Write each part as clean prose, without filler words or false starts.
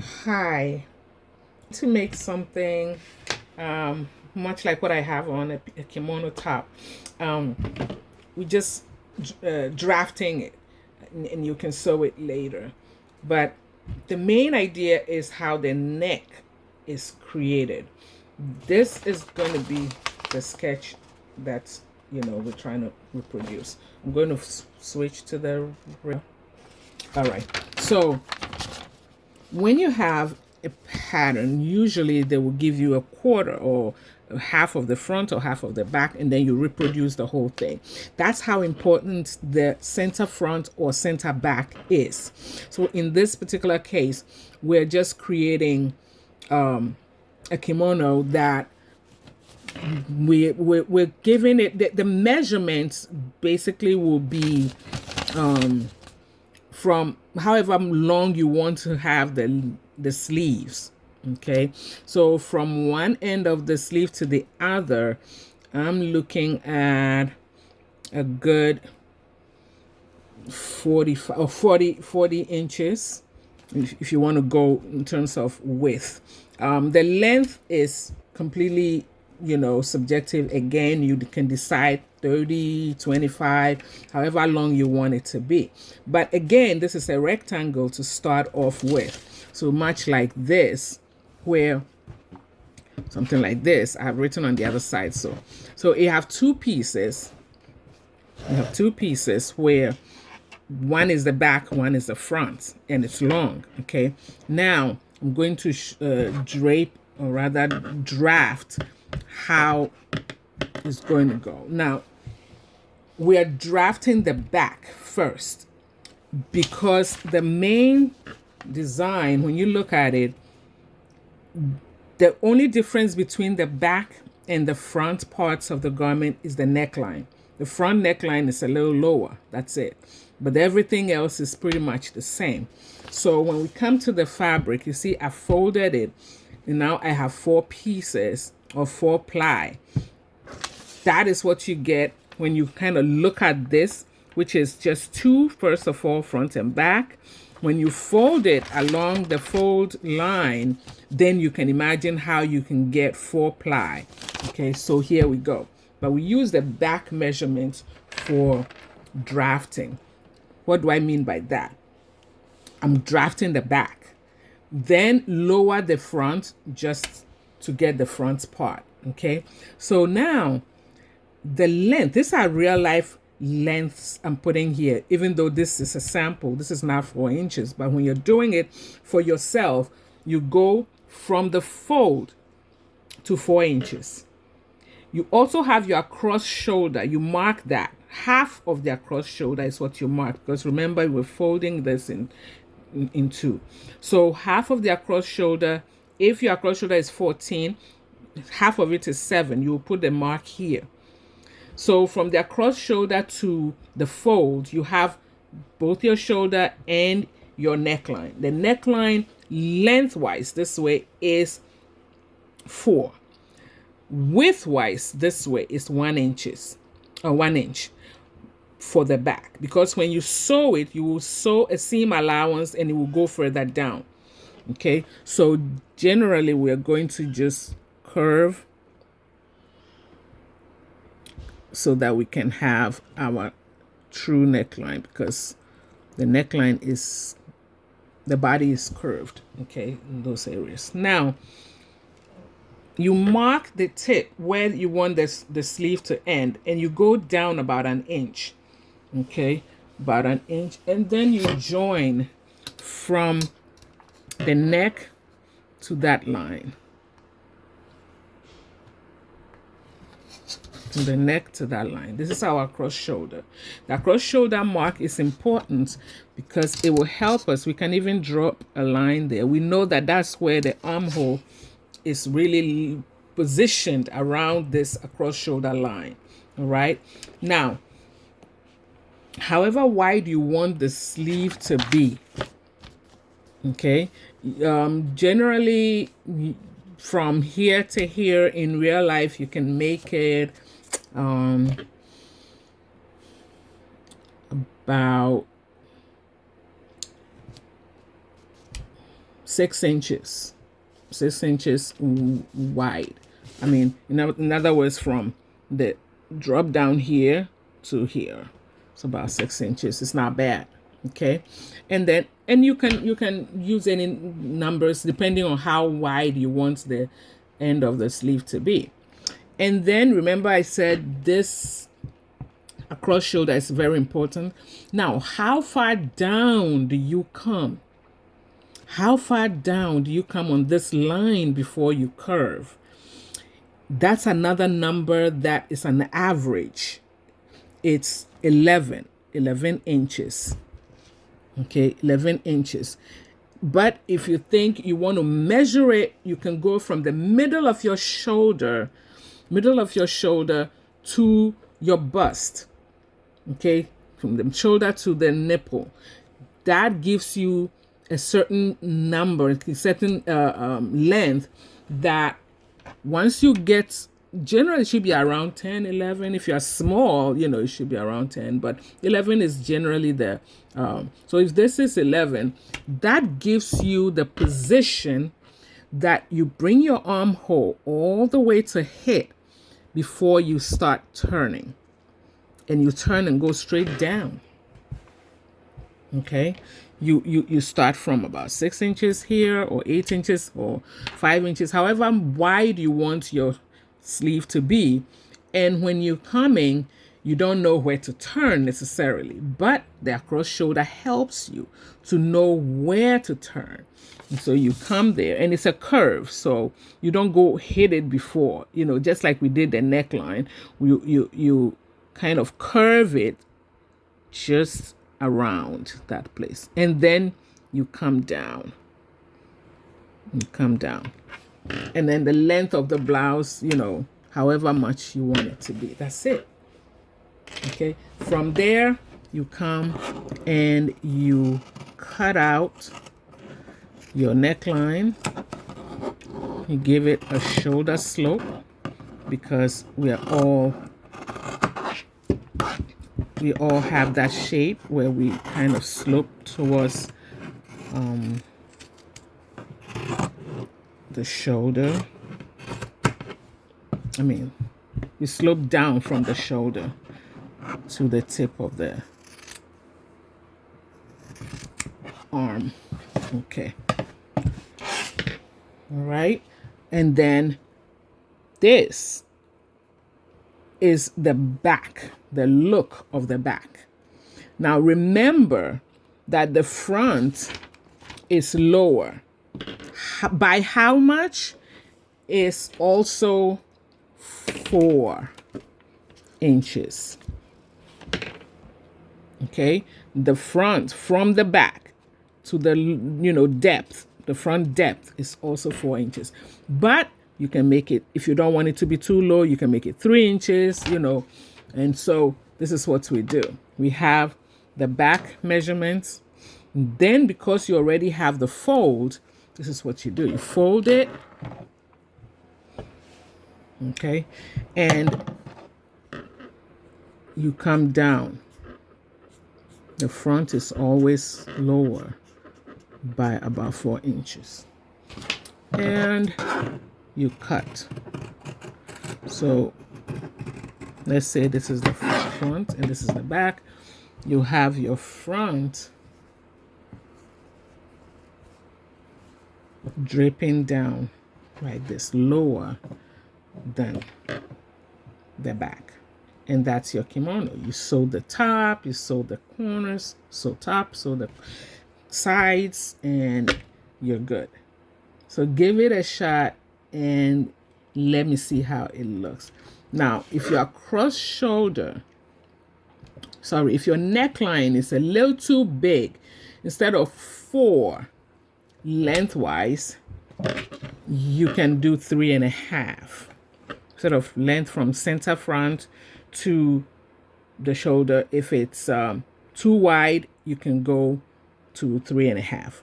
Hi, to make something much like what I have on a kimono top. Um, we just drafting it, and you can sew it later. But the main idea is how the neck is created. This is going to be the sketch that's we're trying to reproduce. I'm going to switch to the real. All right. So when you have a pattern, usually they will give you a quarter or half of the front or half of the back, and then you reproduce the whole thing. That's how important the center front or center back is. So in this particular case, we're just creating a kimono that we're giving it the measurements basically will be from however long you want to have the sleeves. Okay, so from one end of the sleeve to the other, I'm looking at a good 45 or 40 inches if you want to go in terms of width. The length is completely subjective. Again, you can decide 30, 25, however long you want it to be. But again, this is a rectangle to start off with. So much like this, where something like this, I have written on the other side. So you have two pieces. You have two pieces where one is the back, one is the front, and it's long. Okay, now I'm going to drape, or rather draft, how it's going to go. Now we are drafting the back first, because the main design, when you look at it, the only difference between the back and the front parts of the garment is the neckline. The front neckline is a little lower, that's it. But everything else is pretty much the same. So when we come to the fabric, you see I folded it, and now I have 4 pieces or 4 ply. That is what you get when you kind of look at this, which is just 2, first of all, front and back. When you fold it along the fold line, then you can imagine how you can get 4 ply. Okay, so here we go. But we use the back measurement for drafting. What do I mean by that? I'm drafting the back, then lower the front just to get the front part. Okay, so now the length, these are real life lengths I'm putting here, even though this is a sample. This is not 4 inches, but when you're doing it for yourself, you go from the fold to 4 inches. You also have your cross shoulder. You mark that. Half of the cross shoulder is what you mark, because remember, we're folding this in 2. So half of the cross shoulder, if your cross shoulder is 14, half of it is 7. You will put the mark here. So from the cross shoulder to the fold, you have both your shoulder and your neckline. The neckline lengthwise this way is 4. Widthwise this way is 1 inches, or 1 inch for the back, because when you sew it, you will sew a seam allowance and it will go further down. Okay, so generally we're going to just curve so that we can have our true neckline, because the neckline is, the body is curved, okay, in those areas. Now you mark the tip where you want the sleeve to end, and you go down about 1 inch. Okay, about 1 inch, and then you join from the neck to that line, from the neck to that line. This is our cross shoulder. The cross shoulder mark is important because it will help us. We can even drop a line there. We know that that's where the armhole is really positioned, around this cross shoulder line. All right, now however wide you want the sleeve to be, okay, generally from here to here in real life, you can make it about 6 inches, 6 inches wide. I mean, in other words, from the drop down here to here, it's about 6 inches. It's not bad. Okay, and you can use any numbers depending on how wide you want the end of the sleeve to be. And then remember I said this across shoulder is very important. Now, how far down do you come? How far down do you come on this line before you curve? That's another number that is an average. It's 11 inches. Okay, 11 inches. But if you think you want to measure it, you can go from the middle of your shoulder to your bust. Okay, from the shoulder to the nipple. That gives you a certain number, a certain length that once you get, generally it should be around 10, 11. If you're small, it should be around 10, but 11 is generally the, so if this is 11, that gives you the position that you bring your armhole all the way to hit before you start turning. And you turn and go straight down. Okay, you start from about 6 inches here, or 8 inches, or 5 inches, however wide you want your sleeve to be. And when you're coming, you don't know where to turn necessarily, but the across shoulder helps you to know where to turn. And so you come there, and it's a curve, so you don't go hit it before, just like we did the neckline. You kind of curve it just around that place, and then you come down. And then the length of the blouse, however much you want it to be. That's it. Okay, from there you come and you cut out your neckline. You give it a shoulder slope, because we all have that shape where we kind of slope towards the shoulder. I mean, we slope down from the shoulder to the tip of the arm. Okay. All right. And then this is the back, the look of the back. Now remember that the front is lower. By how much? Is also 4 inches. Okay, the front from the back to the depth, the front depth is also 4 inches. But you can make it, if you don't want it to be too low, you can make it 3 inches, And so this is what we do. We have the back measurements. Then, because you already have the fold, this is what you do. You fold it. Okay. And you come down. The front is always lower by about 4 inches. And you cut. So let's say this is the front and this is the back. You have your front draping down like this, lower than the back. And that's your kimono. You sew the top, you sew the corners, sew top, sew the sides, and you're good. So give it a shot and let me see how it looks. Now, if your if your neckline is a little too big, instead of 4 lengthwise, you can do 3.5. Sort of length from center front to the shoulder. If it's too wide, you can go to 3.5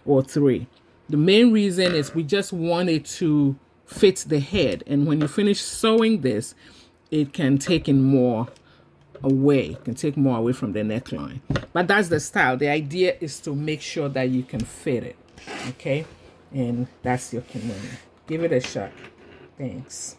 or 3. The main reason is we just want it to fit the head, and when you finish sewing this, it can take more away from the neckline. But that's the style. The idea is to make sure that you can fit it. Okay. And that's your kimono. Give it a shot. Thanks.